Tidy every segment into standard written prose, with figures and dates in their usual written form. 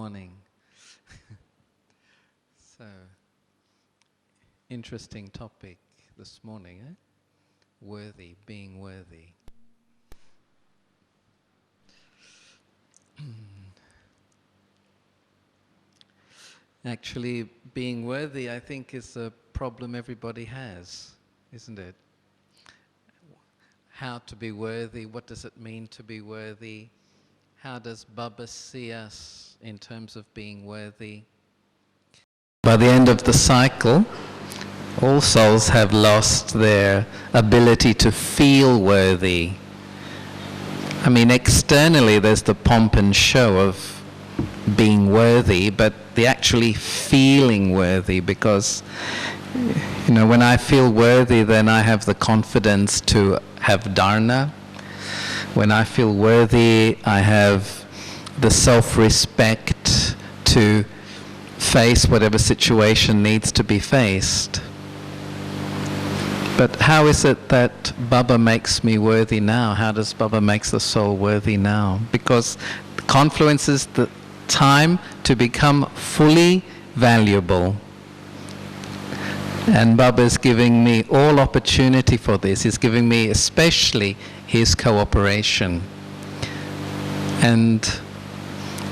morning. So, interesting topic this morning, eh? Worthy, being worthy. Actually, being worthy, I think, is a problem everybody has, isn't it? How to be worthy, what does it mean to be worthy? How does Baba see us in terms of being worthy? By the end of the cycle, all souls have lost their ability to feel worthy. I mean, externally there's the pomp and show of being worthy, but the actually feeling worthy, because, you know, when I feel worthy, then I have the confidence to have dharana. When I feel worthy, I have the self-respect to face whatever situation needs to be faced. But how is it that Baba makes me worthy now? How does Baba make the soul worthy now? Because confluence is the time to become fully valuable. And Baba is giving me all opportunity for this. He's giving me especially his cooperation. And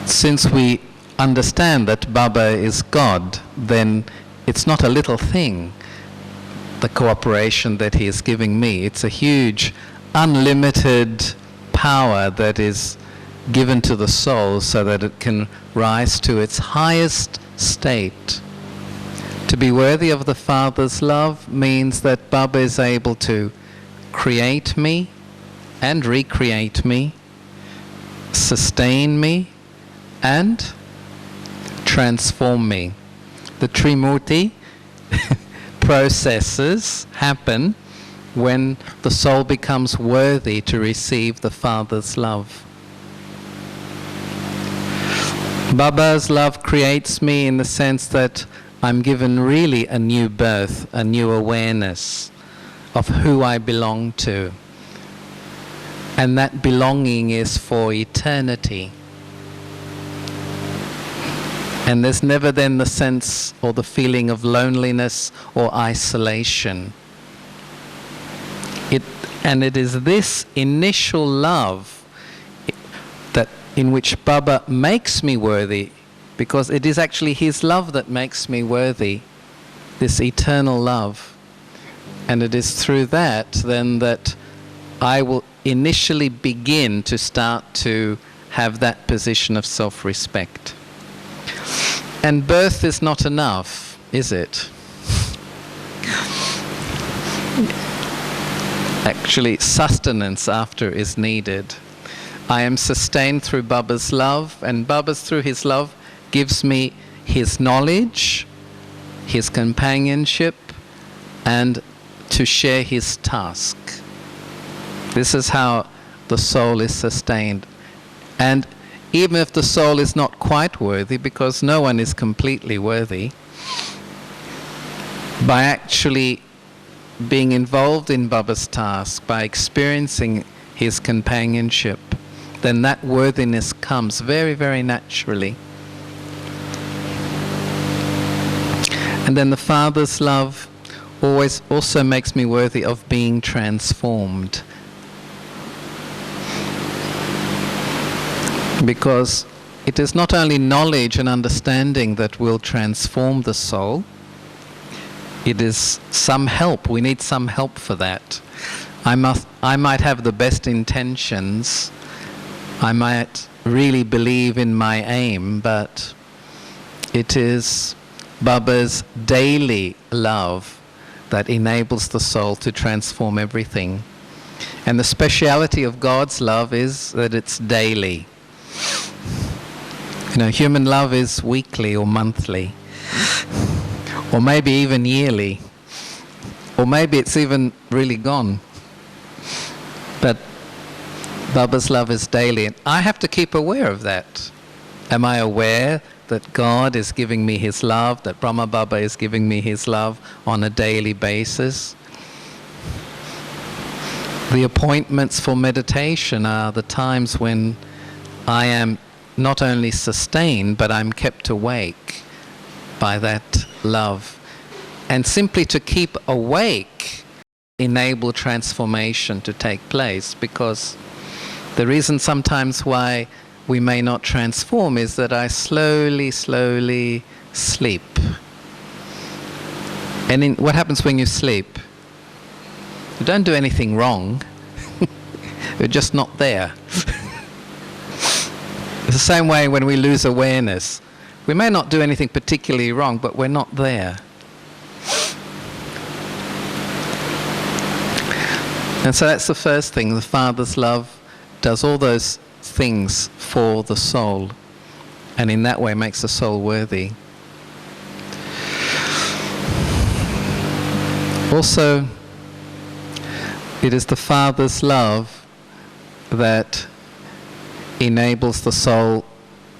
since we understand that Baba is God, then it's not a little thing, the cooperation that he is giving me. It's a huge, unlimited power that is given to the soul so that it can rise to its highest state. To be worthy of the Father's love means that Baba is able to create me and recreate me, sustain me, and transform me. The Trimurti processes happen when the soul becomes worthy to receive the Father's love. Baba's love creates me in the sense that I'm given really a new birth, a new awareness of who I belong to. And that belonging is for eternity. And there's never then the sense or the feeling of loneliness or isolation. And it is this initial love that in which Baba makes me worthy, because it is actually his love that makes me worthy, this eternal love. And it is through that then that I will initially begin to start to have that position of self-respect. And birth is not enough, is it? Actually, sustenance after is needed. I am sustained through Baba's love, and Baba, through his love, gives me his knowledge, his companionship, and to share his task. This is how the soul is sustained. And even if the soul is not quite worthy, because no one is completely worthy, by actually being involved in Baba's task, by experiencing his companionship, then that worthiness comes very, very naturally. And then the Father's love always also makes me worthy of being transformed. Because it is not only knowledge and understanding that will transform the soul, it is some help. We need some help for that. I might have the best intentions, I might really believe in my aim, but it is Baba's daily love that enables the soul to transform everything. And the speciality of God's love is that it's daily. You know, human love is weekly or monthly, or maybe even yearly, or maybe it's even really gone. But Baba's love is daily, and I have to keep aware of that. Am I aware that God is giving me his love, that Brahma Baba is giving me his love on a daily basis? The appointments for meditation are the times when I am not only sustained, but I'm kept awake by that love. And simply to keep awake enable transformation to take place, because the reason sometimes why we may not transform is that I slowly sleep. And what happens when you sleep? You don't do anything wrong. You're just not there. It's the same way when we lose awareness. We may not do anything particularly wrong, but we're not there. And so that's the first thing. The Father's love does all those things for the soul, and in that way makes the soul worthy. Also, it is the Father's love that enables the soul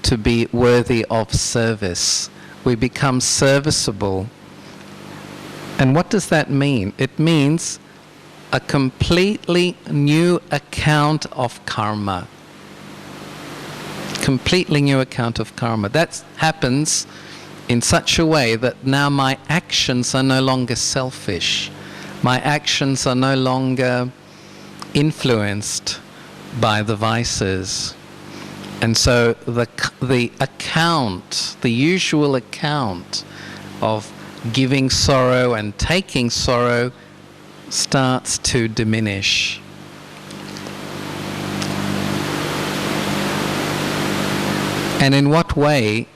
to be worthy of service. We become serviceable. And what does that mean? It means a completely new account of karma. Completely new account of karma. That happens in such a way that now my actions are no longer selfish. My actions are no longer influenced by the vices. And so the account, the usual account of giving sorrow and taking sorrow starts to diminish. And in what way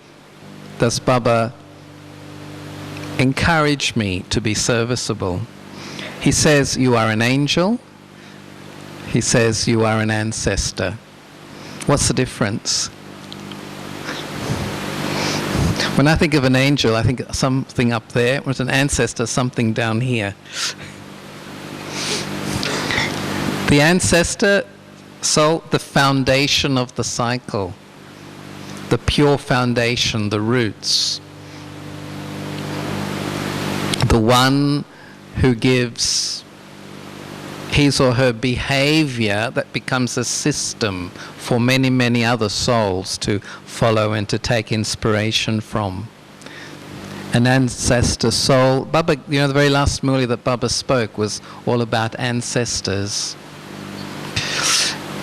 does Baba encourage me to be serviceable? He says, you are an angel. He says, you are an ancestor. What's the difference? When I think of an angel, I think something up there. Whereas an ancestor, something down here. The ancestor soul, the foundation of the cycle. The pure foundation, the roots. The one who gives his or her behavior that becomes a system for many other souls to follow and to take inspiration from. An ancestor soul. Baba, the very last murli that Baba spoke was all about ancestors.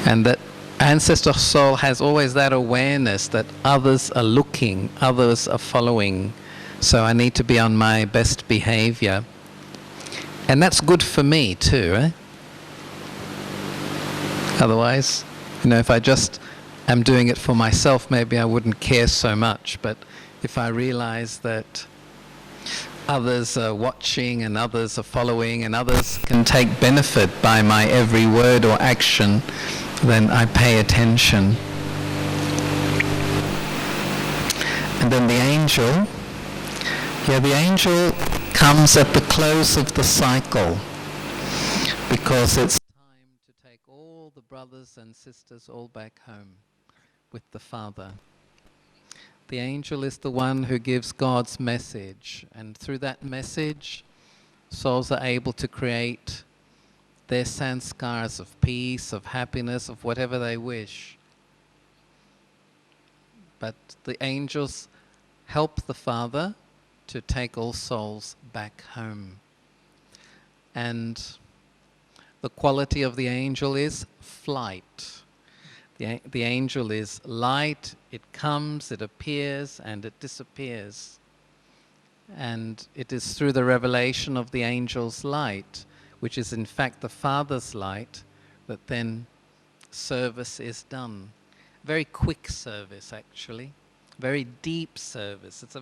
And that ancestor soul has always that awareness that others are looking, others are following. So I need to be on my best behavior. And that's good for me too, eh? Otherwise, if I just am doing it for myself, maybe I wouldn't care so much. But if I realize that others are watching and others are following and others can take benefit by my every word or action, then I pay attention. And then the angel, the angel comes at the close of the cycle, because it's time to take all the brothers and sisters all back home with the Father. The angel is the one who gives God's message, and through that message, souls are able to create their sanskars of peace, of happiness, of whatever they wish. But the angels help the Father to take all souls back home. And the quality of the angel is flight. The angel is light, it comes, it appears, and it disappears. And it is through the revelation of the angel's light, which is in fact the Father's light, that then service is done. Very quick service, actually. Very deep service. It's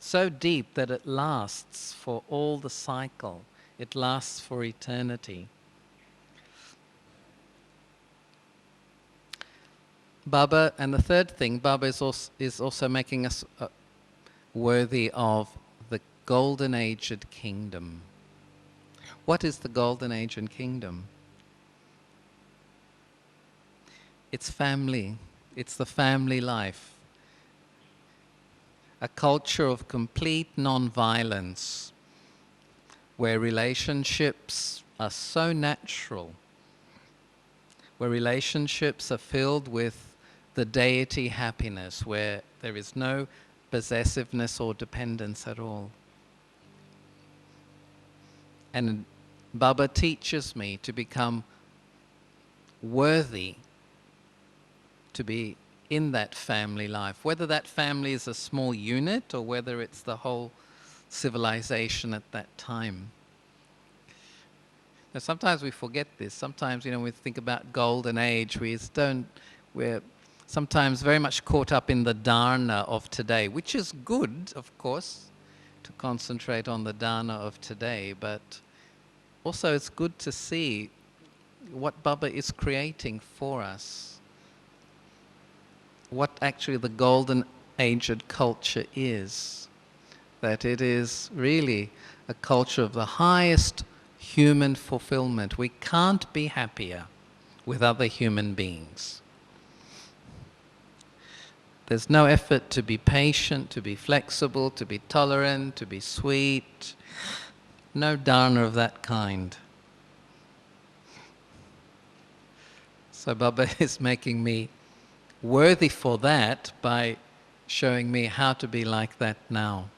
so deep that it lasts for all the cycle. It lasts for eternity. Baba, and the third thing, Baba is also making us worthy of the Golden Aged Kingdom. What is the Golden Aged Kingdom? It's family. It's the family life. A culture of complete non-violence, where relationships are so natural, where relationships are filled with the deity happiness, where there is no possessiveness or dependence at all. And Baba teaches me to become worthy to be in that family life, whether that family is a small unit or whether it's the whole civilization at that time. Now, sometimes we forget this. Sometimes, we think about golden age, we're sometimes very much caught up in the dharna of today, which is good, of course, to concentrate on the dharna of today, but also it's good to see what Baba is creating for us, what actually the golden aged culture is, that it is really a culture of the highest human fulfillment. We can't be happier with other human beings. There's no effort to be patient, to be flexible, to be tolerant, to be sweet. No dharna of that kind. So Baba is making me worthy for that by showing me how to be like that now.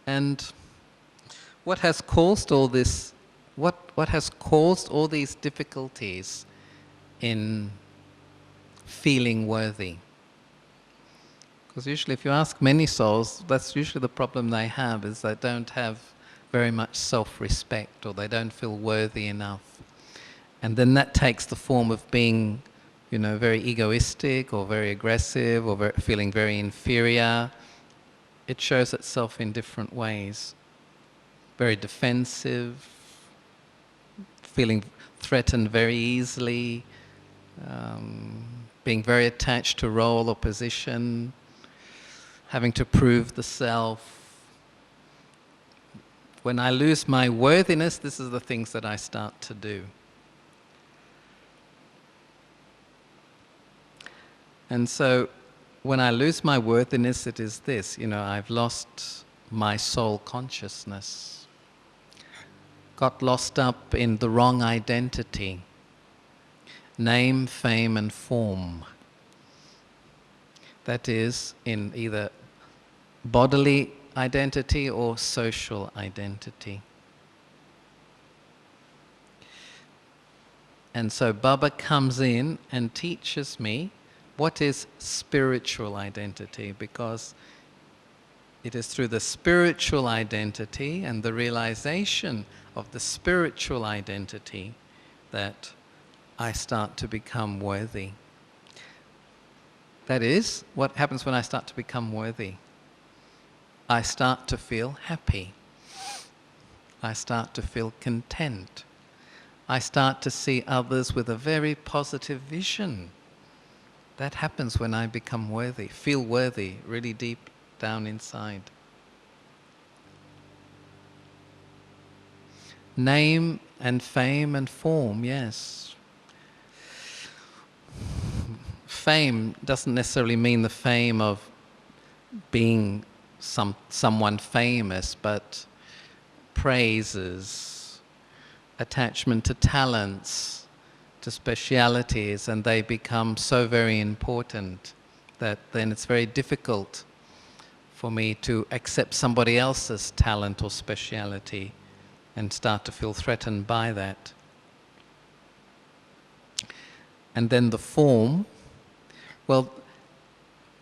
And what has caused all this, what has caused all these difficulties in feeling worthy? Because usually if you ask many souls, that's usually the problem they have, is they don't have very much self-respect, or they don't feel worthy enough. And then that takes the form of being, very egoistic or very aggressive or feeling very inferior. It shows itself in different ways. Very defensive, feeling threatened very easily, being very attached to role or position, having to prove the self. When I lose my worthiness, this is the things that I start to do. And so, when I lose my worthiness, it is this, I've lost my soul consciousness. Got lost up in the wrong identity. Name, fame, and form. That is, in either bodily identity or social identity. And so Baba comes in and teaches me what is spiritual identity, because it is through the spiritual identity and the realization of the spiritual identity that I start to become worthy. That is, what happens when I start to become worthy? I start to feel happy. I start to feel content. I start to see others with a very positive vision. That happens when I become worthy, feel worthy, really deep down inside. Name and fame and form, yes. Fame doesn't necessarily mean the fame of being someone famous, but praises, attachment to talents, to specialities, and they become so very important that then it's very difficult for me to accept somebody else's talent or speciality and start to feel threatened by that. And then the form, well,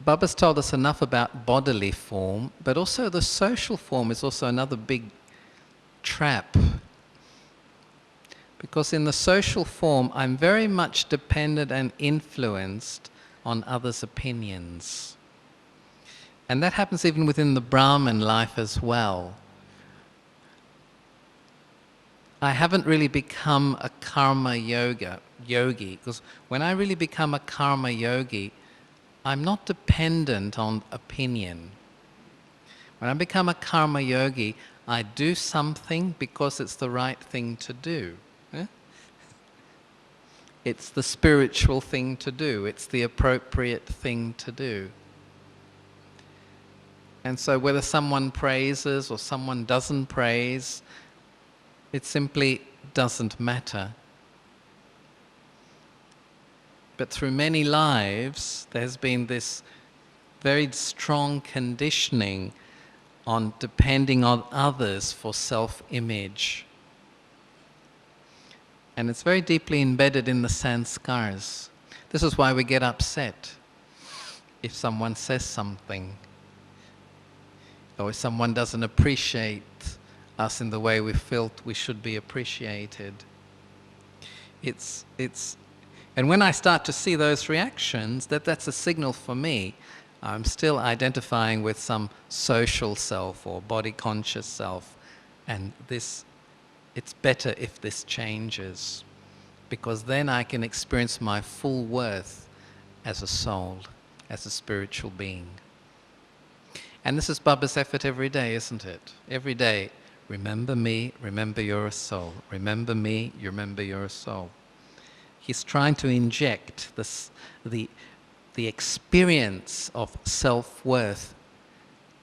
Baba's told us enough about bodily form, but also the social form is also another big trap. Because in the social form, I'm very much dependent and influenced on others' opinions. And that happens even within the Brahman life as well. I haven't really become a karma yogi, because when I really become a karma yogi, I'm not dependent on opinion. When I become a karma yogi, I do something because it's the right thing to do. It's the spiritual thing to do. It's the appropriate thing to do. And so whether someone praises or someone doesn't praise, it simply doesn't matter. But through many lives, there's been this very strong conditioning on depending on others for self-image. And it's very deeply embedded in the sanskars. This is why we get upset if someone says something, or if someone doesn't appreciate us in the way we felt we should be appreciated. And when I start to see those reactions, that's a signal for me. I'm still identifying with some social self or body-conscious self, and it's better if this changes, because then I can experience my full worth as a soul, as a spiritual being. And this is Baba's effort every day, isn't it? Every day, remember me, remember you're a soul. Remember me, you remember you're a soul. He's trying to inject the experience of self-worth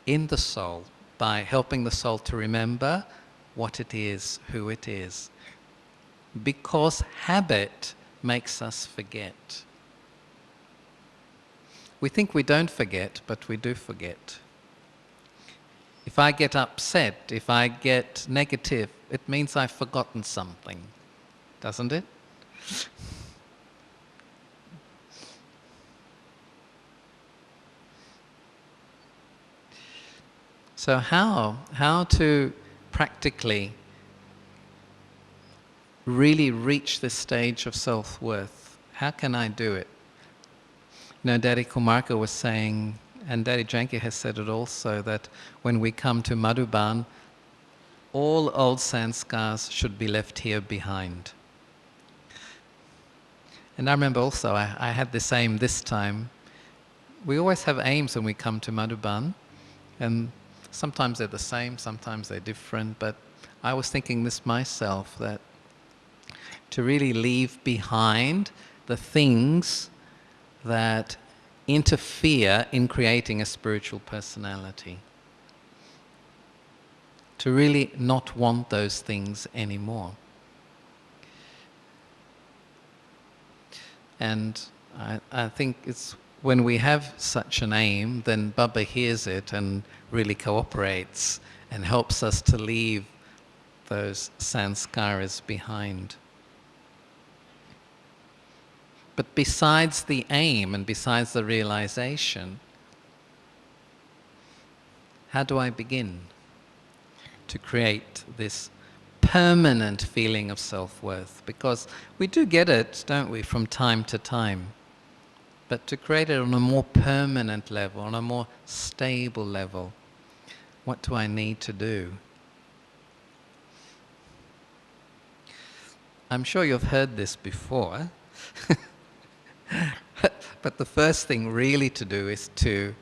in the soul by helping the soul to remember what it is, who it is. Because habit makes us forget. We think we don't forget, but we do forget. If I get upset, if I get negative, it means I've forgotten something, doesn't it? So how to practically really reach this stage of self-worth? How can I do it? You know, Daddy Kumarka was saying, and Daddy Janki has said it also, that when we come to Madhuban, all old sanskars should be left here behind. And I remember also, I had this aim this time. We always have aims when we come to Madhuban, and sometimes they're the same, sometimes they're different, but I was thinking this myself, that to really leave behind the things that interfere in creating a spiritual personality. To really not want those things anymore. And I think it's when we have such an aim, then Baba hears it and really cooperates and helps us to leave those sanskaras behind. But besides the aim and besides the realization, how do I begin to create this permanent feeling of self-worth? Because we do get it, don't we, from time to time. But to create it on a more permanent level, on a more stable level, what do I need to do? I'm sure you've heard this before. But the first thing really to do is to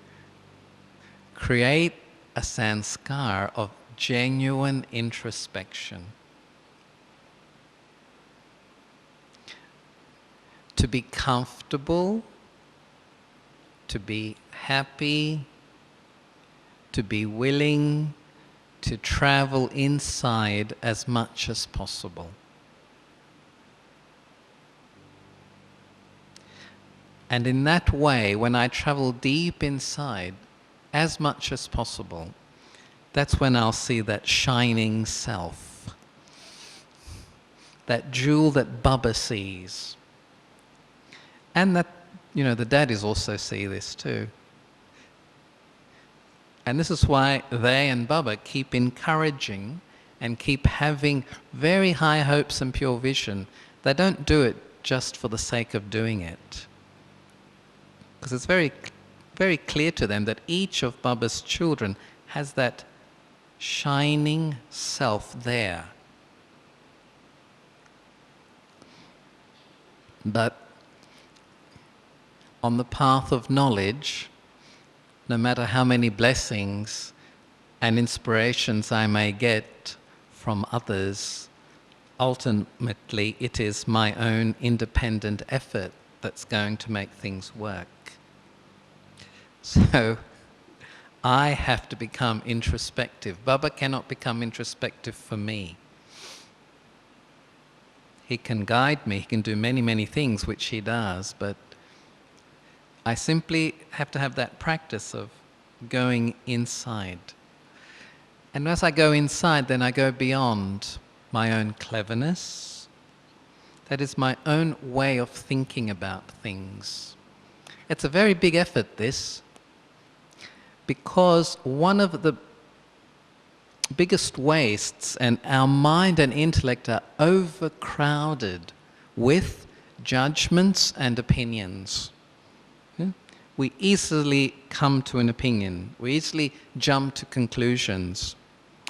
create a sanskar of genuine introspection. To be comfortable, to be happy, to be willing to travel inside as much as possible. And in that way, when I travel deep inside as much as possible, that's when I'll see that shining self, that jewel that Baba sees. And that, you know, the daddies also see this too. And this is why they and Baba keep encouraging and keep having very high hopes and pure vision. They don't do it just for the sake of doing it. Because it's very, very clear to them that each of Baba's children has that shining self there. But on the path of knowledge, no matter how many blessings and inspirations I may get from others, ultimately it is my own independent effort that's going to make things work. So I have to become introspective. Baba cannot become introspective for me. He can guide me, he can do many, many things, which he does, but I simply have to have that practice of going inside. And as I go inside, then I go beyond my own cleverness. That is my own way of thinking about things. It's a very big effort, this, because one of the biggest wastes, and our mind and intellect are overcrowded with judgments and opinions. We easily come to an opinion. We easily jump to conclusions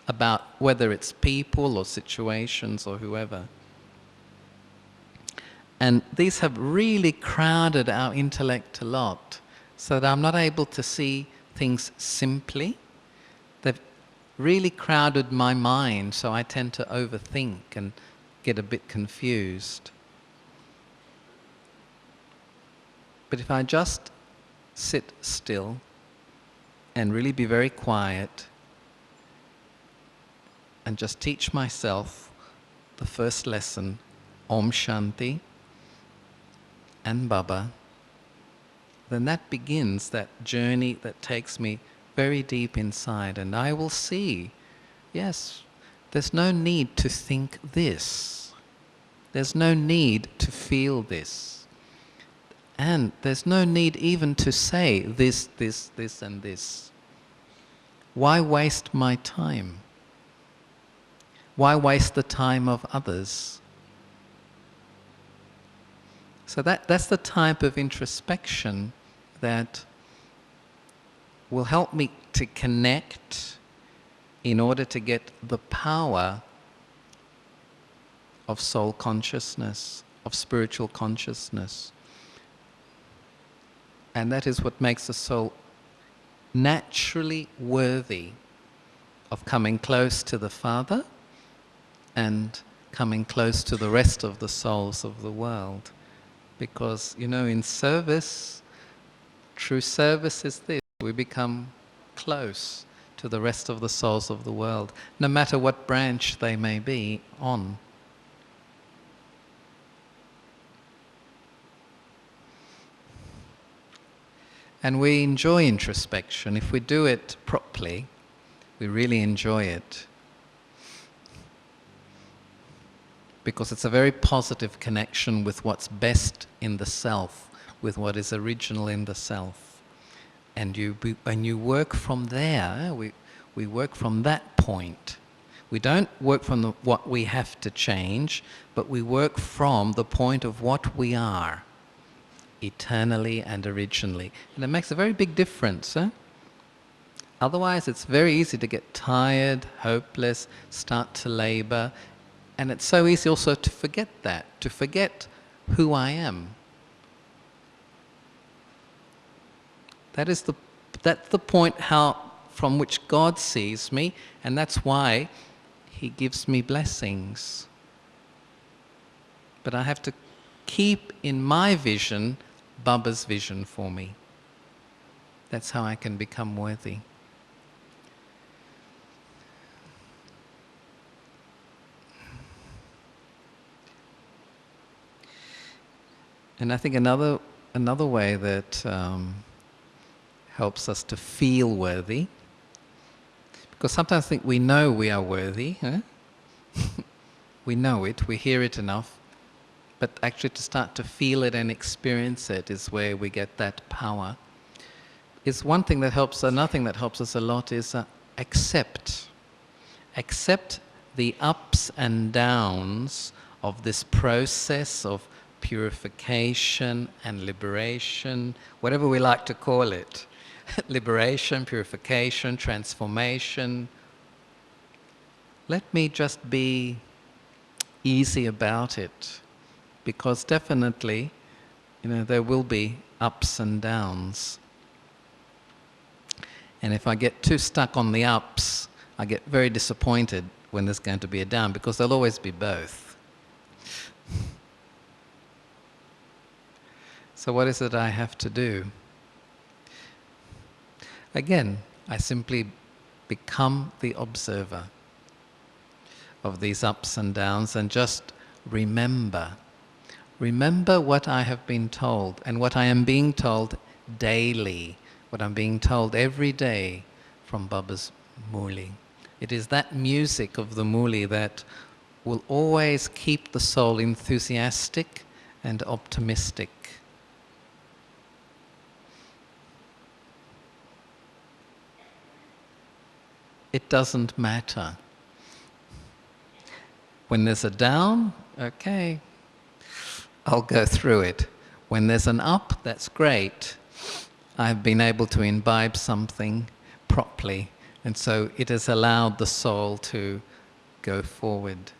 about whether it's people or situations or whoever. And these have really crowded our intellect a lot, so that I'm not able to see things simply. They've really crowded my mind, so I tend to overthink and get a bit confused. But if I just sit still and really be very quiet and just teach myself the first lesson, Om Shanti and Baba, then that begins that journey that takes me very deep inside, and I will see, yes, there's no need to think this. There's no need to feel this. And there's no need even to say this, this, this, and this. Why waste my time? Why waste the time of others? So that's the type of introspection that will help me to connect in order to get the power of soul consciousness, of spiritual consciousness. And that is what makes the soul naturally worthy of coming close to the Father and coming close to the rest of the souls of the world. Because, in service, true service is this: we become close to the rest of the souls of the world, no matter what branch they may be on. And we enjoy introspection. If we do it properly, we really enjoy it. Because it's a very positive connection with what's best in the self, with what is original in the self. And when you work from there, we work from that point. We don't work from what we have to change, but we work from the point of what we are, eternally and originally. And it makes a very big difference. Otherwise, it's very easy to get tired, hopeless, start to labor. And it's so easy also to forget that, to forget who I am. That's the point from which God sees me, and that's why He gives me blessings. But I have to keep in my vision Baba's vision for me. That's how I can become worthy. And I think another way that helps us to feel worthy, because sometimes I think we know we are worthy. We know it, we hear it enough, but actually to start to feel it and experience it is where we get that power. Is one thing that helps. Another thing that helps us a lot is accept the ups and downs of this process of purification and liberation, whatever we like to call it. Liberation, purification, transformation. Let me just be easy about it, because definitely, there will be ups and downs. And if I get too stuck on the ups, I get very disappointed when there's going to be a down, because there'll always be both. So what is it I have to do? Again, I simply become the observer of these ups and downs, and just remember what I have been told and what I am being told daily, what I'm being told every day from Baba's Muli. It is that music of the Muli that will always keep the soul enthusiastic and optimistic. It doesn't matter. When there's a down, okay, I'll go through it. When there's an up, that's great. I've been able to imbibe something properly, and so it has allowed the soul to go forward.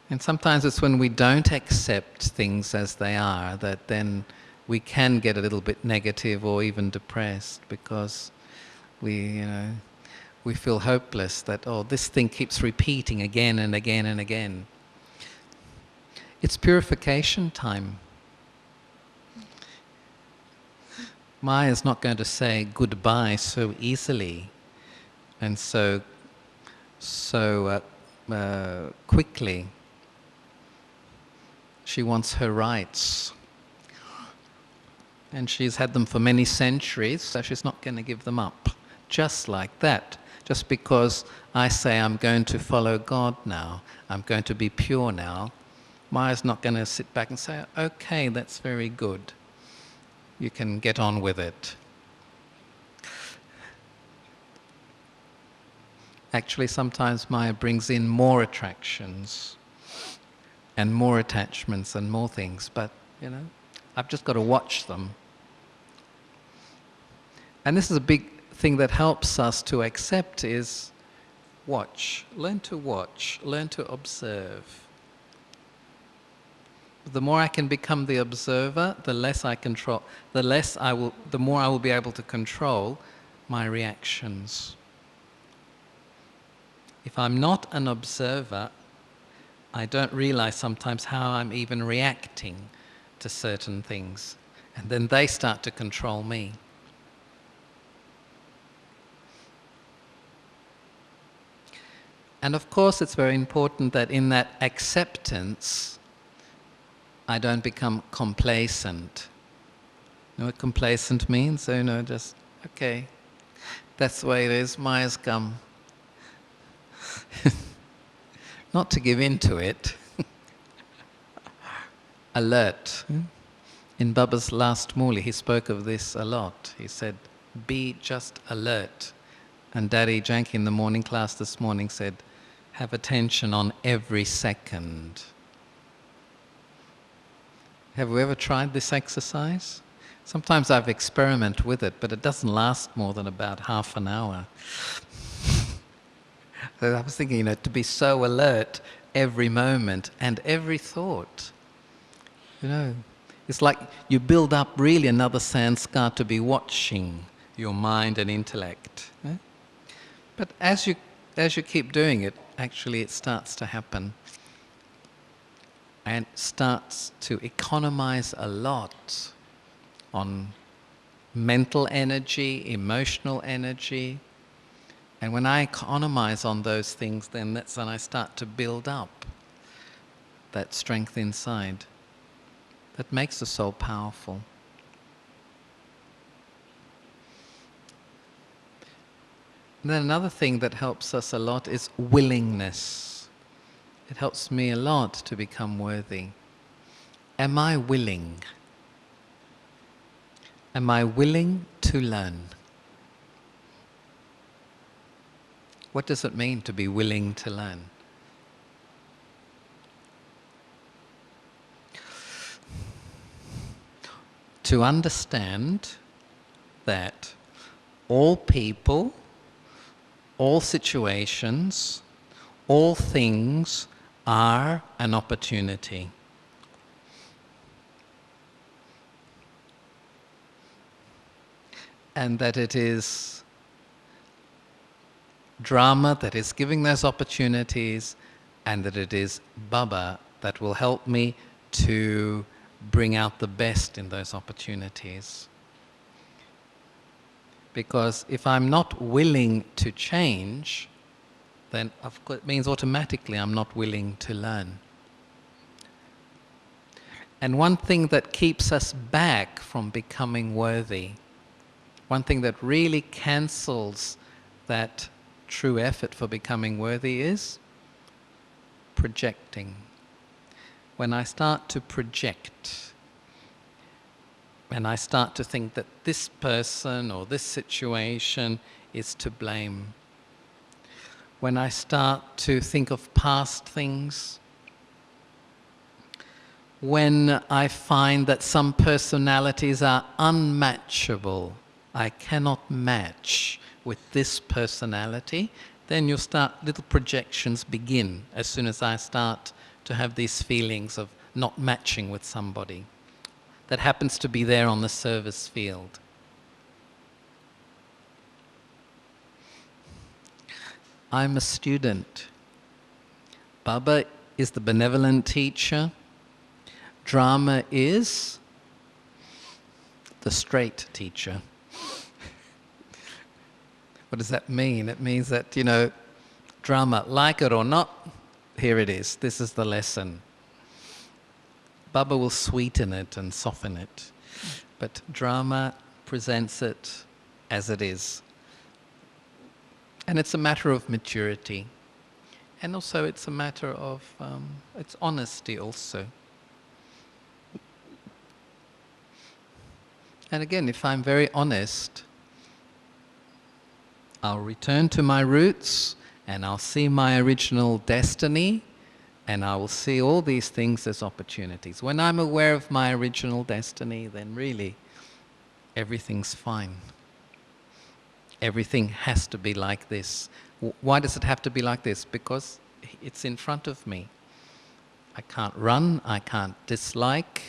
And sometimes it's when we don't accept things as they are that then we can get a little bit negative or even depressed, because we feel hopeless that, oh, this thing keeps repeating again and again and again. It's purification time. Maya's not going to say goodbye so easily and so quickly. She wants her rights. And she's had them for many centuries, so she's not going to give them up. Just like that. Just because I say I'm going to follow God now, I'm going to be pure now, Maya's not going to sit back and say, okay, that's very good. You can get on with it. Actually, sometimes Maya brings in more attractions and more attachments and more things, but, I've just got to watch them. And this is a big thing that helps us to accept is watch. Learn to observe. The more I can become the observer, the less I control, the more I will be able to control my reactions. If I'm not an observer, I don't realize sometimes how I'm even reacting to certain things, and then they start to control me. And of course it's very important that in that acceptance I don't become complacent. You know what complacent means? So, just, okay, that's the way it is, Maya's come. Not to give in to it. Alert. In Baba's last Muli, he spoke of this a lot. He said, be just alert. And Daddy Janki in the morning class this morning said, have attention on every second. Have you ever tried this exercise? Sometimes I've experimented with it, but it doesn't last more than about half an hour. So I was thinking, to be so alert every moment and every thought. It's like you build up really another sanskar to be watching your mind and intellect. But as you keep doing it, actually it starts to happen. And starts to economize a lot on mental energy, emotional energy. And when I economize on those things, then that's when I start to build up that strength inside that makes the soul powerful. And then another thing that helps us a lot is willingness. It helps me a lot to become worthy. Am I willing? Am I willing to learn? What does it mean to be willing to learn? To understand that all people, all situations, all things are an opportunity. And that it is drama that is giving those opportunities, and that it is Baba that will help me to bring out the best in those opportunities. Because if I'm not willing to change, then of course it means automatically I'm not willing to learn. And one thing that keeps us back from becoming worthy, one thing that really cancels that true effort for becoming worthy is projecting. When I start to project, when I start to think that this person or this situation is to blame, when I start to think of past things, when I find that some personalities are unmatchable, I cannot match with this personality, then you'll start, little projections begin as soon as I start to have these feelings of not matching with somebody that happens to be there on the service field. I'm a student. Baba is the benevolent teacher. Drama is the straight teacher. What does that mean? It means that, drama, like it or not, here it is. This is the lesson. Baba will sweeten it and soften it. But drama presents it as it is. And it's a matter of maturity. And also it's a matter of, it's honesty also. And again, if I'm very honest, I'll return to my roots and I'll see my original destiny and I will see all these things as opportunities. When I'm aware of my original destiny, then really everything's fine. Everything has to be like this. Why does it have to be like this? Because it's in front of me. I can't run, I can't dislike.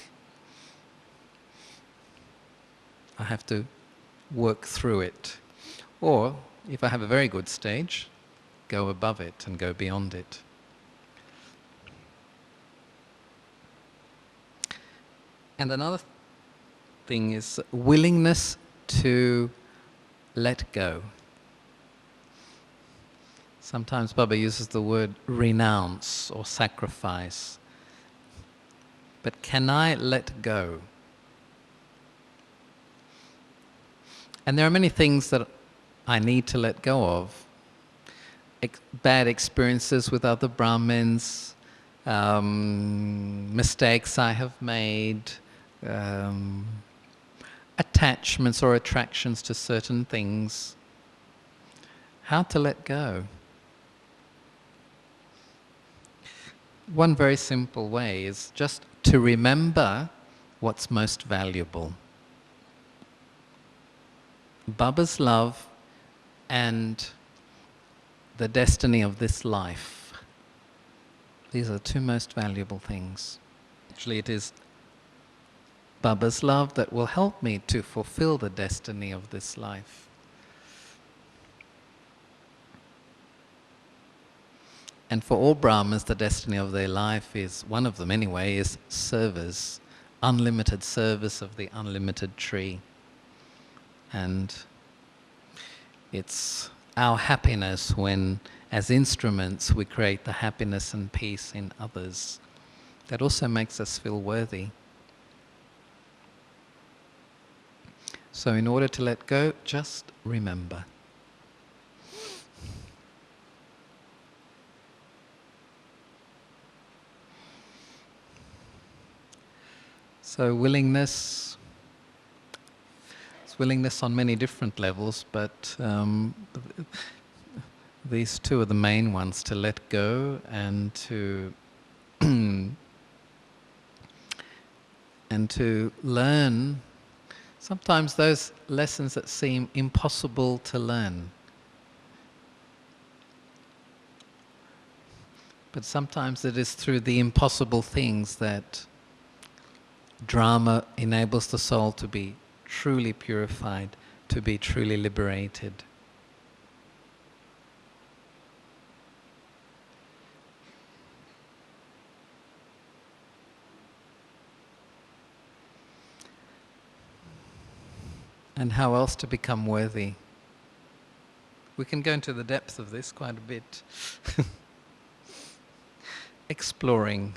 I have to work through it. Or, if I have a very good stage, go above it and go beyond it. And another thing is willingness to let go. Sometimes Baba uses the word renounce or sacrifice. But can I let go? And there are many things that I need to let go of. Bad experiences with other Brahmins, mistakes I have made, attachments or attractions to certain things. How to let go? One very simple way is just to remember what's most valuable. Baba's love and the destiny of this life. These are the two most valuable things. Actually, it is Baba's love that will help me to fulfill the destiny of this life. And for all Brahmins, the destiny of their life is, one of them anyway, is service, unlimited service of the unlimited tree. And it's our happiness when, as instruments, we create the happiness and peace in others. That also makes us feel worthy. So in order to let go, just remember. So willingness, it's willingness on many different levels, but these two are the main ones, to let go and to and to learn sometimes those lessons that seem impossible to learn. But sometimes it is through the impossible things that drama enables the soul to be truly purified, to be truly liberated. And how else to become worthy? We can go into the depth of this quite a bit. Exploring.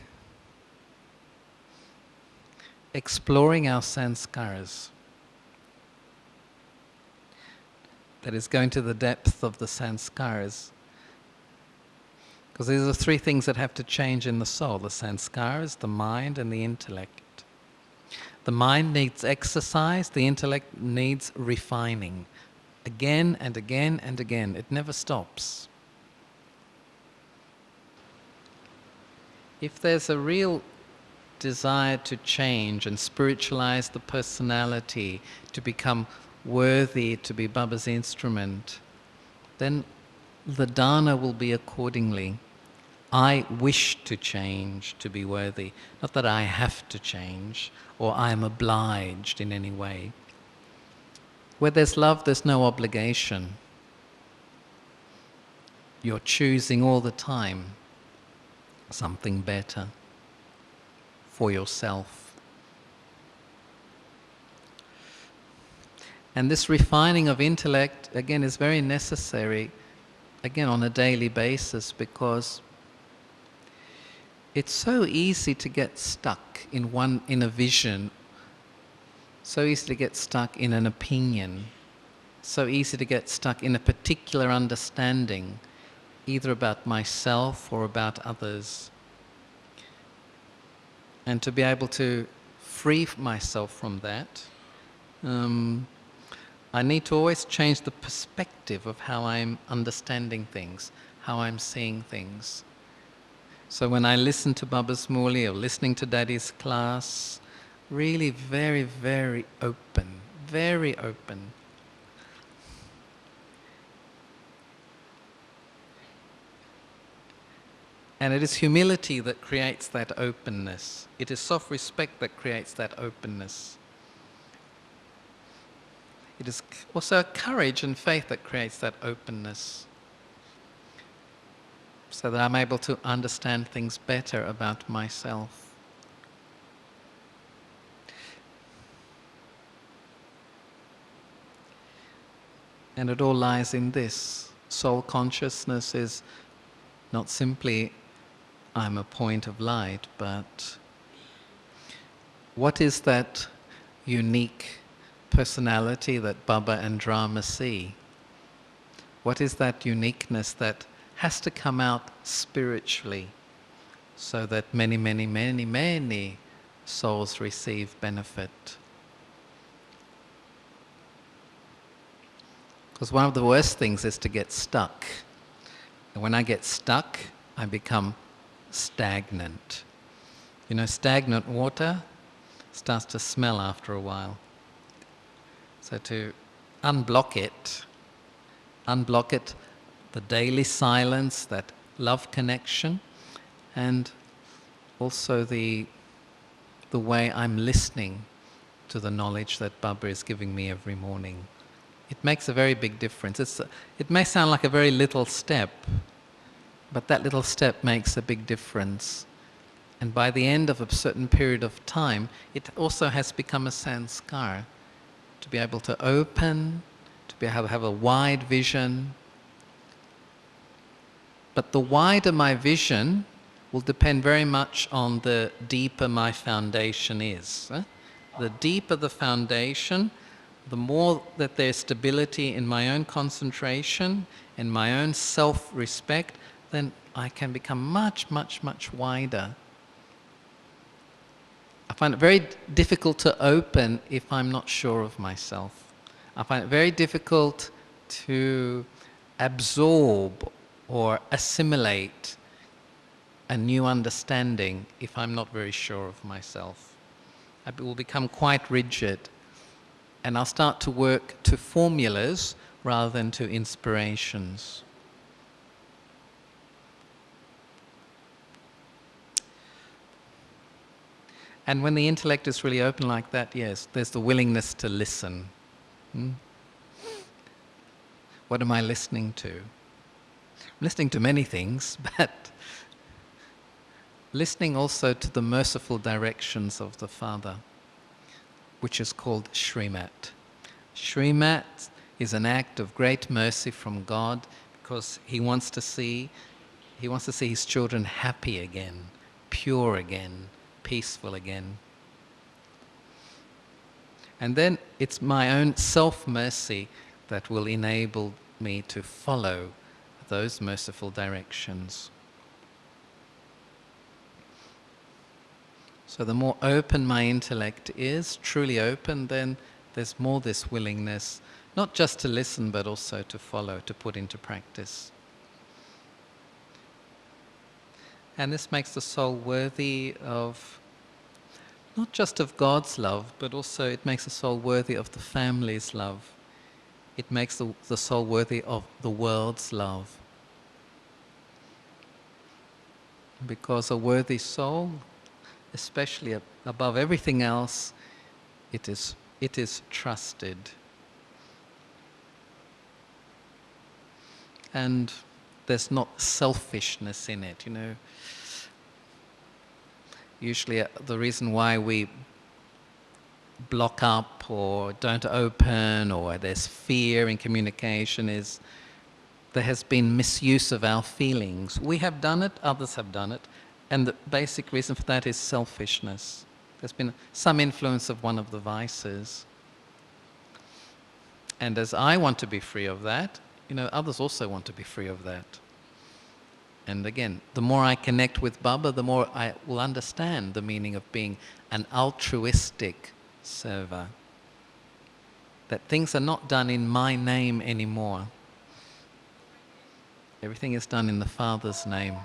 exploring our sanskaras. That is going to the depth of the sanskaras. Because these are three things that have to change in the soul: the sanskaras, the mind, and the intellect. The mind needs exercise, the intellect needs refining. Again and again and again. It never stops. If there's a real desire to change and spiritualize the personality, to become worthy to be Baba's instrument, then the dana will be accordingly. I wish to change to be worthy, not that I have to change or I am obliged in any way. Where there's love, there's no obligation. You're choosing all the time something better for yourself. And this refining of intellect, again, is very necessary, again, on a daily basis, because it's so easy to get stuck in a vision, so easy to get stuck in an opinion, so easy to get stuck in a particular understanding, either about myself or about others. And to be able to free myself from that, I need to always change the perspective of how I'm understanding things, how I'm seeing things. So when I listen to Baba's Murli or listening to Daddy's class, really very, very open, very open. And it is humility that creates that openness. It is self-respect that creates that openness. It is also courage and faith that creates that openness, so that I'm able to understand things better about myself. And it all lies in this. Soul consciousness is not simply I'm a point of light, but what is that unique personality that Baba and Drama see? What is that uniqueness that has to come out spiritually so that many, many, many, many souls receive benefit? Because one of the worst things is to get stuck. And when I get stuck, I become stagnant. You know, stagnant water starts to smell after a while. So to unblock it, the daily silence, that love connection, and also the way I'm listening to the knowledge that Baba is giving me every morning. It makes a very big difference. It may sound like a very little step, but that little step makes a big difference. And by the end of a certain period of time, it also has become a sanskar, to be able to open, to be able to have a wide vision. But the wider my vision will depend very much on the deeper my foundation is. The deeper the foundation, the more that there's stability in my own concentration, in my own self-respect, then I can become much, much, much wider. I find it very difficult to open if I'm not sure of myself. I find it very difficult to absorb or assimilate a new understanding if I'm not very sure of myself. I will become quite rigid, and I'll start to work to formulas rather than to inspirations. And when the intellect is really open like that, yes, there's the willingness to listen. What am I listening to? I'm listening to many things, but listening also to the merciful directions of the Father, which is called Shrimat. Shrimat is an act of great mercy from God, because He wants to see His children happy again, pure again, peaceful again. And then it's my own self-mercy that will enable me to follow those merciful directions. So the more open my intellect is, truly open, then there's more this willingness, not just to listen, but also to follow, to put into practice. And this makes the soul worthy of, not just of God's love, but also it makes the soul worthy of the family's love. It makes the soul worthy of the world's love. Because a worthy soul, especially above everything else, it is trusted. And there's not selfishness in it, you know. Usually the reason why we block up or don't open or there's fear in communication is there has been misuse of our feelings. We have done it, others have done it, and the basic reason for that is selfishness. There's been some influence of one of the vices. And as I want to be free of that, you know, others also want to be free of that. And again, the more I connect with Baba, the more I will understand the meaning of being an altruistic server. That things are not done in my name anymore. Everything is done in the Father's name.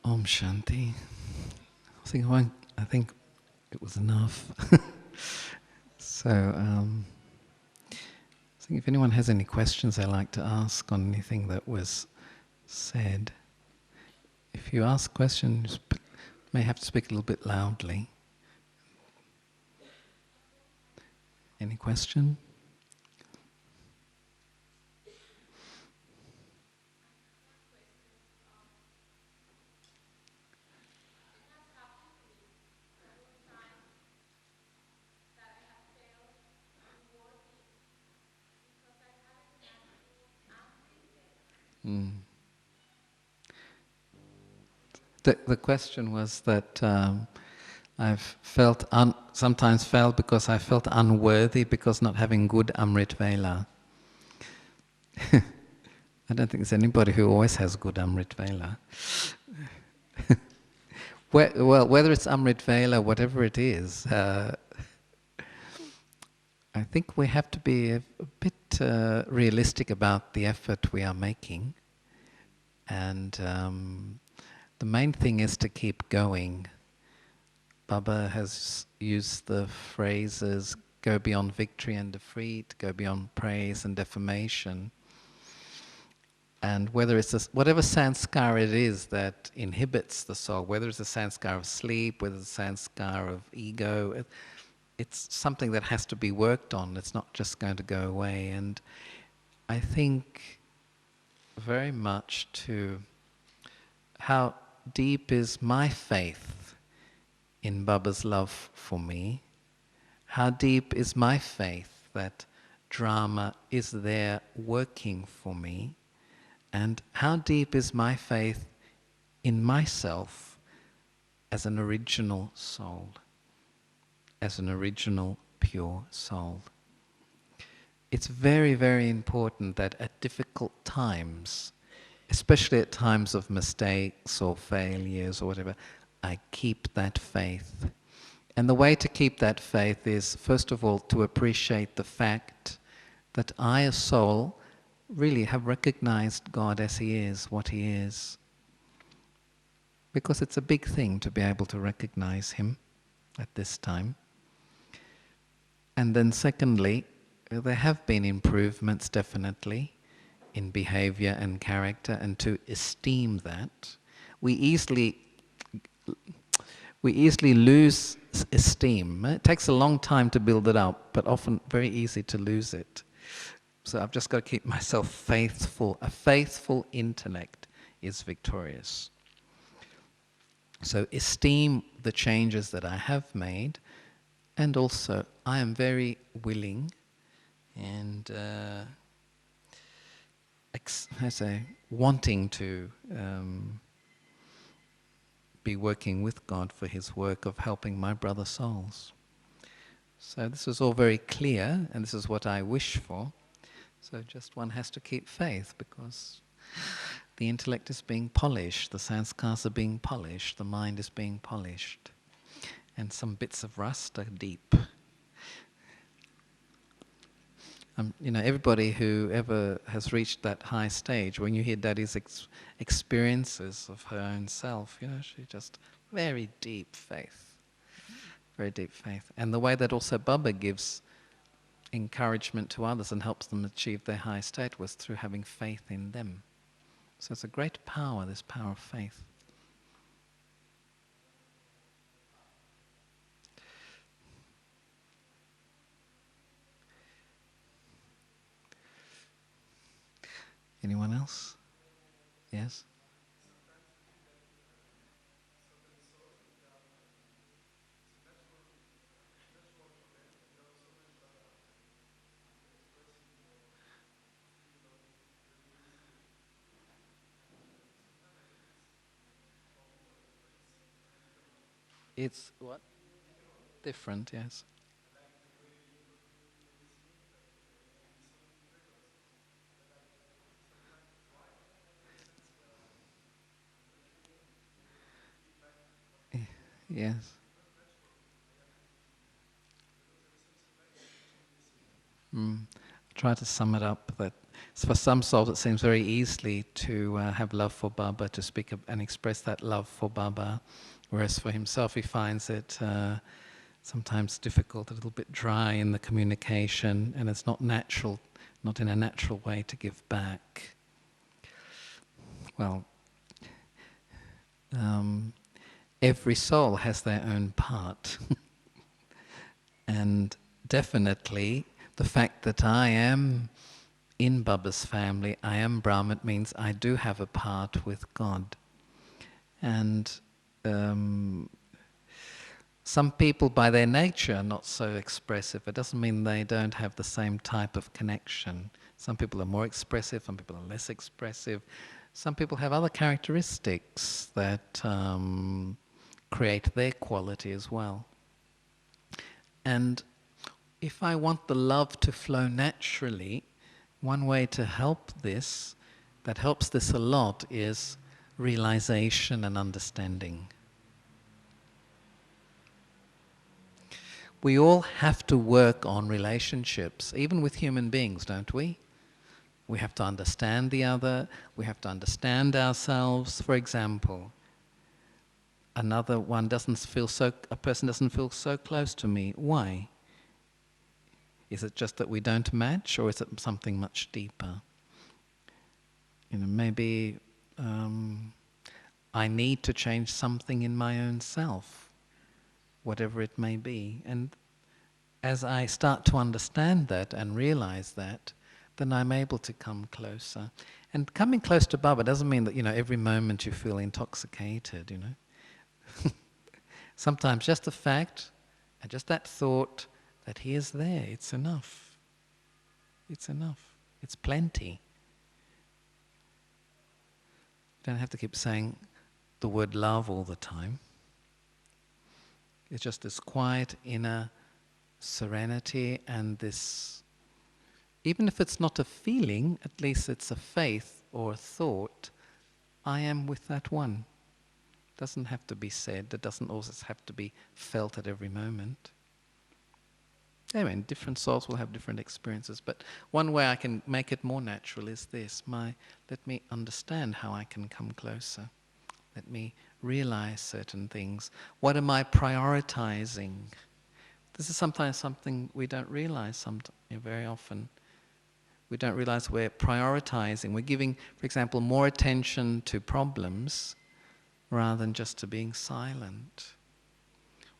Om Shanti. I think it was enough. So, I think if anyone has any questions they'd like to ask on anything that was said, if you ask questions, you may have to speak a little bit loudly. Any question? The question was that I've sometimes felt because I felt unworthy because not having good Amrit Vela. I don't think there's anybody who always has good Amrit Vela. Well, whether it's Amrit Vela, whatever it is, I think we have to be a bit realistic about the effort we are making. And the main thing is to keep going. Baba has used the phrases, go beyond victory and defeat, go beyond praise and defamation. And whether it's whatever sanskara it is that inhibits the soul, whether it's a sanskara of sleep, whether it's a sanskara of ego, it's something that has to be worked on. It's not just going to go away. And I think very much to how deep is my faith in Baba's love for me? How deep is my faith that drama is there working for me? And how deep is my faith in myself as an original soul, as an original pure soul? It's very, very important that at difficult times, especially at times of mistakes or failures or whatever, I keep that faith. And the way to keep that faith is, first of all, to appreciate the fact that I, a soul, really have recognized God as He is, what He is. Because it's a big thing to be able to recognize Him at this time. And then secondly, there have been improvements definitely in behavior and character, and to esteem that. We easily lose esteem. It takes a long time to build it up, but often very easy to lose it. So I've just got to keep myself faithful. A faithful intellect is victorious. So esteem the changes that I have made, And also, I am very willing and wanting to be working with God for His work of helping my brother souls. So this is all very clear, and this is what I wish for. So just one has to keep faith, because the intellect is being polished, the sanskars are being polished, the mind is being polished, and some bits of rust are deep. Everybody who ever has reached that high stage, when you hear Daddy's experiences of her own self, she just very deep faith, very deep faith. And the way that also Baba gives encouragement to others and helps them achieve their high state was through having faith in them. So it's a great power, this power of faith. Anyone else? Yes? It's what? Different, yes. Yes. Try to sum it up that for some souls it seems very easily to have love for Baba, to speak and express that love for Baba, whereas for himself he finds it sometimes difficult, a little bit dry in the communication, and it's not natural, not in a natural way to give back. Well, every soul has their own part. And definitely the fact that I am in Baba's family, I am Brahman, means I do have a part with God. And some people by their nature are not so expressive. It doesn't mean they don't have the same type of connection. Some people are more expressive, some people are less expressive. Some people have other characteristics that create their quality as well. And if I want the love to flow naturally, one way to help this, that helps this a lot, is realization and understanding. We all have to work on relationships, even with human beings, don't we? We have to understand the other, we have to understand ourselves. For example, a person doesn't feel so close to me. Why? Is it just that we don't match, or is it something much deeper? Maybe I need to change something in my own self, whatever it may be. And as I start to understand that and realize that, then I'm able to come closer. And coming close to Baba doesn't mean that, every moment you feel intoxicated, Sometimes just the fact and just that thought that he is there, it's enough. It's enough. It's plenty. You don't have to keep saying the word love all the time. It's just this quiet inner serenity and this, even if it's not a feeling, at least it's a faith or a thought, I am with that one. It doesn't have to be said, it doesn't always have to be felt at every moment. Anyway, different souls will have different experiences, but one way I can make it more natural is this, let me understand how I can come closer. Let me realize certain things. What am I prioritizing? This is sometimes something we don't realize very often. We don't realize we're prioritizing. We're giving, for example, more attention to problems rather than just to being silent.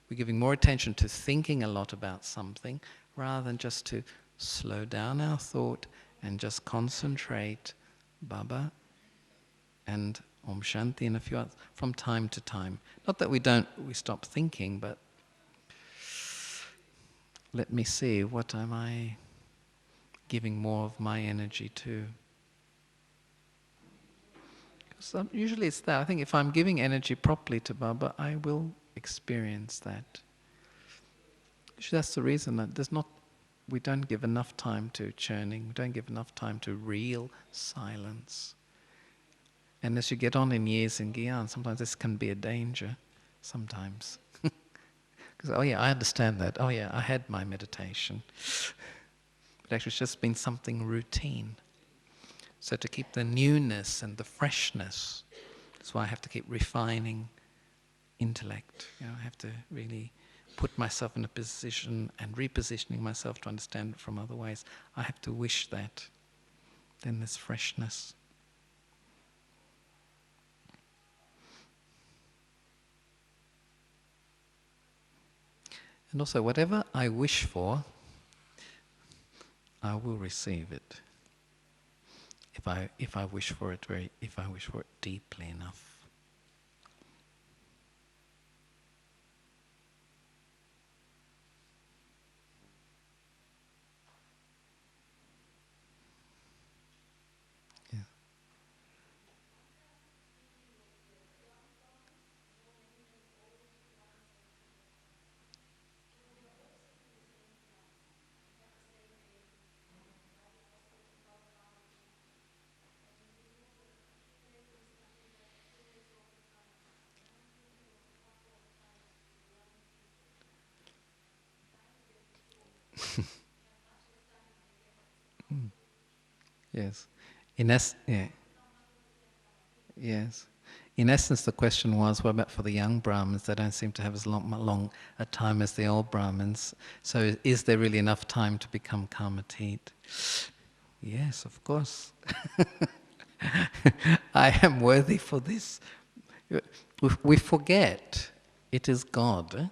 We're giving more attention to thinking a lot about something rather than just to slow down our thought and just concentrate, Baba and Om Shanti and a few others from time to time. Not that we stop thinking, but let me see, what am I giving more of my energy to? So usually it's that. I think if I'm giving energy properly to Baba, I will experience that. Usually that's the reason that we don't give enough time to churning, we don't give enough time to real silence. And as you get on in years in Gyan, sometimes this can be a danger, sometimes. Because, oh yeah, I understand that. Oh yeah, I had my meditation. But actually it's just been something routine. So to keep the newness and the freshness, that's why I have to keep refining intellect. I have to really put myself in a position and repositioning myself to understand it from other ways. I have to wish that. Then there's freshness. And also, whatever I wish for, I will receive it. If I wish for it deeply enough. Yeah. Yes. Yeah. Yes. In essence, the question was, what about for the young Brahmins? They don't seem to have as long a time as the old Brahmins. So is there really enough time to become Kamatit? Yes, of course. I am worthy for this. We forget it is God.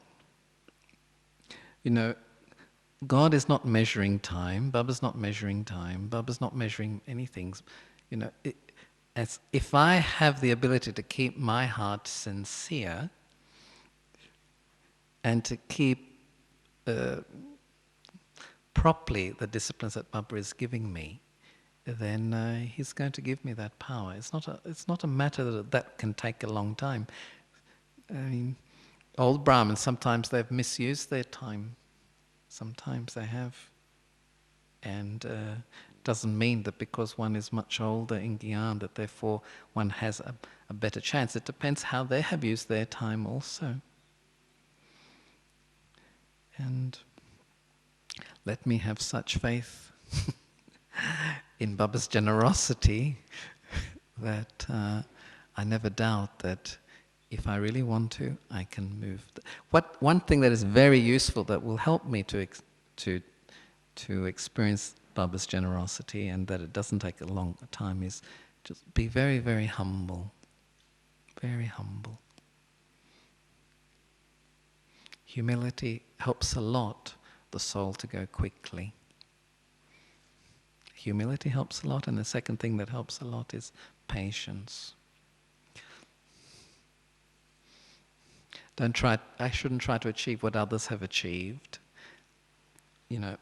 God is not measuring time. Baba's not measuring time. Baba's not measuring anything. As if I have the ability to keep my heart sincere and to keep properly the disciplines that Baba is giving me, then he's going to give me that power. It's not a matter that can take a long time. I mean, old Brahmins, sometimes they've misused their time. Sometimes they have. And doesn't mean that because one is much older in Gyan that therefore one has a better chance. It depends how they have used their time also. And let me have such faith in Baba's generosity that I never doubt that if I really want to, I can move. One thing that is very useful that will help me to experience Baba's generosity and that it doesn't take a long time is just be very, very humble. Very humble. Humility helps a lot the soul to go quickly. Humility helps a lot, and the second thing that helps a lot is patience. I shouldn't try to achieve what others have achieved.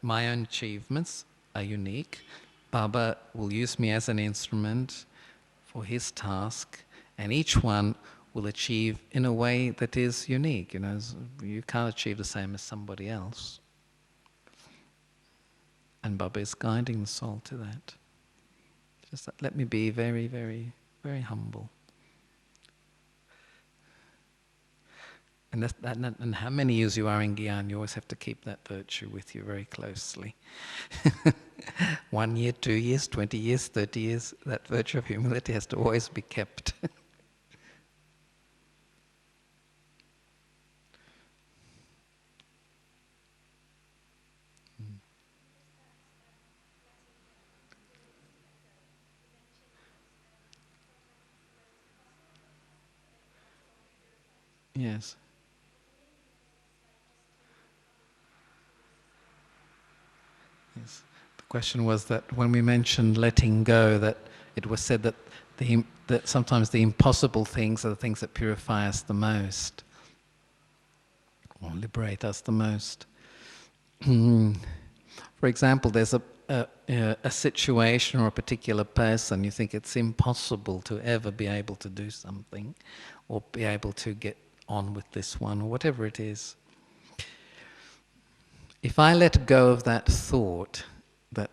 My own achievements are unique. Baba will use me as an instrument for his task, and each one will achieve in a way that is unique. You can't achieve the same as somebody else. And Baba is guiding the soul to that. Just let me be very, very, very humble. And how many years you are in Gyan, you always have to keep that virtue with you very closely. 1 year, 2 years, 20 years, 30 years, that virtue of humility has to always be kept. Yes. Yes. The question was that when we mentioned letting go, that it was said that that sometimes the impossible things are the things that purify us the most, or liberate us the most. For example, there's a situation or a particular person, you think it's impossible to ever be able to do something or be able to get on with this one or whatever it is. If I let go of that thought that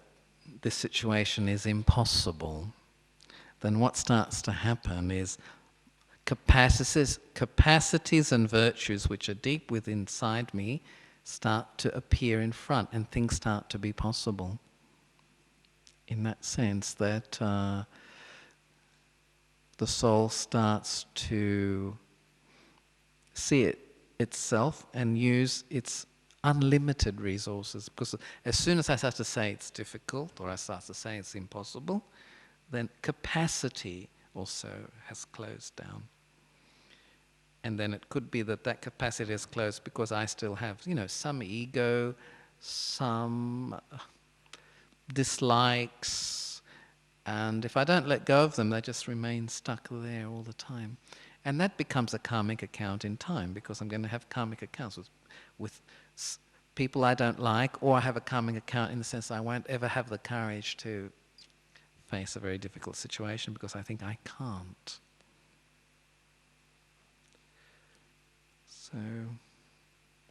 this situation is impossible, then what starts to happen is capacities and virtues which are deep within inside me start to appear in front and things start to be possible. In that sense that the soul starts to see itself and use its unlimited resources. Because as soon as I start to say it's difficult or I start to say it's impossible, then capacity also has closed down. And then it could be that capacity is closed because I still have, some ego, some dislikes, and if I don't let go of them, they just remain stuck there all the time. And that becomes a karmic account in time, because I'm going to have karmic accounts with people I don't like, or I have a karmic account in the sense I won't ever have the courage to face a very difficult situation because I think I can't. So,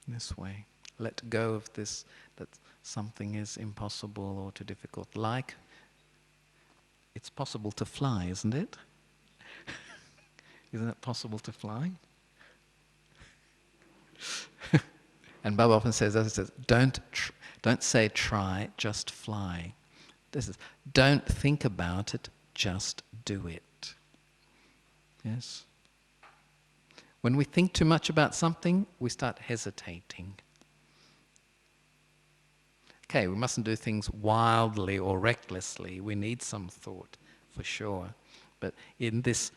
this way, let go of this, that something is impossible or too difficult. Like, it's possible to fly, isn't it? Isn't it possible to fly? And Baba often says, don't say try, just fly. This is, don't think about it, just do it. Yes? When we think too much about something, we start hesitating. Okay, we mustn't do things wildly or recklessly. We need some thought, for sure. But in this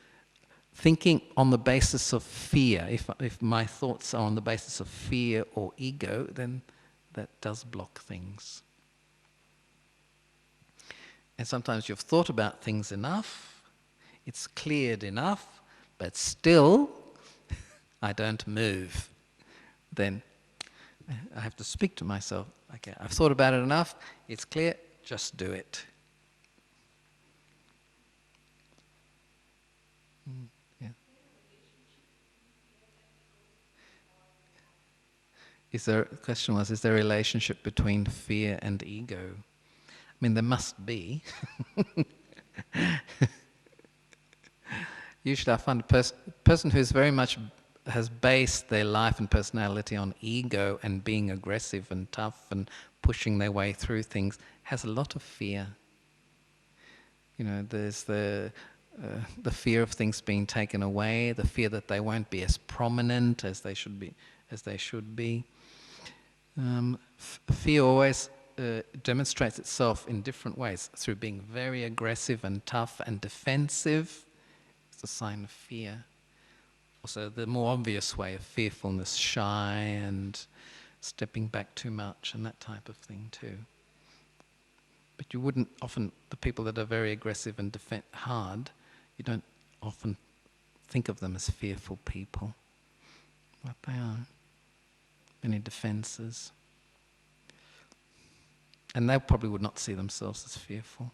thinking on the basis of fear, if my thoughts are on the basis of fear or ego, then that does block things. And sometimes you've thought about things enough, it's cleared enough, but still I don't move. Then I have to speak to myself. Okay, I've thought about it enough, it's clear, just do it. Yeah. The question was, is there a relationship between fear and ego? I mean, there must be. Usually I find a person who's very much has based their life and personality on ego and being aggressive and tough and pushing their way through things has a lot of fear. There's the fear of things being taken away, the fear that they won't be as prominent as they should be. Fear always demonstrates itself in different ways, through being very aggressive and tough and defensive. It's a sign of fear. Also, the more obvious way of fearfulness, shy and stepping back too much and that type of thing too. But you wouldn't often, the people that are very aggressive and hard, you don't often think of them as fearful people. But they are. Many defenses. And they probably would not see themselves as fearful.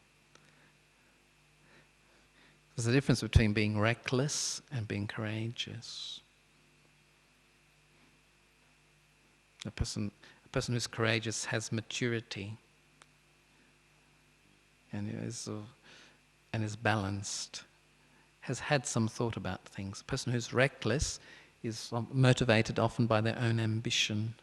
There's a difference between being reckless and being courageous. A person who's courageous has maturity and is balanced, has had some thought about things. A person who's reckless is motivated often by their own ambition.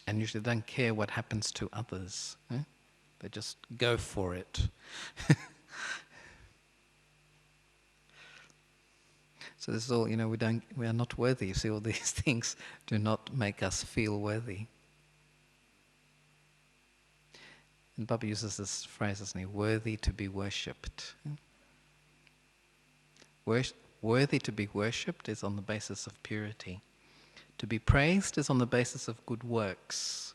And usually don't care what happens to others. They just go for it. So this is all, we are not worthy. You see, all these things do not make us feel worthy. And Baba uses this phrase, doesn't he? Worthy to be worshipped. Worthy to be worshipped is on the basis of purity. To be praised is on the basis of good works,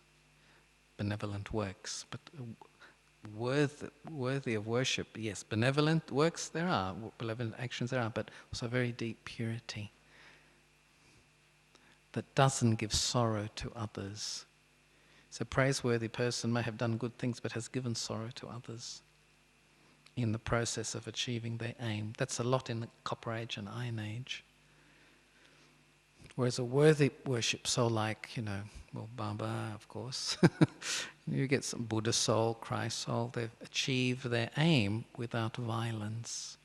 benevolent works. But worthy of worship, yes, benevolent works there are, benevolent actions there are, but also very deep purity. that doesn't give sorrow to others. So a praiseworthy person may have done good things but has given sorrow to others in the process of achieving their aim. That's a lot in the Copper Age and Iron Age. Whereas a worthy worship soul like, well, Baba, of course, you get some Buddha soul, Christ soul, they've achieved their aim without violence.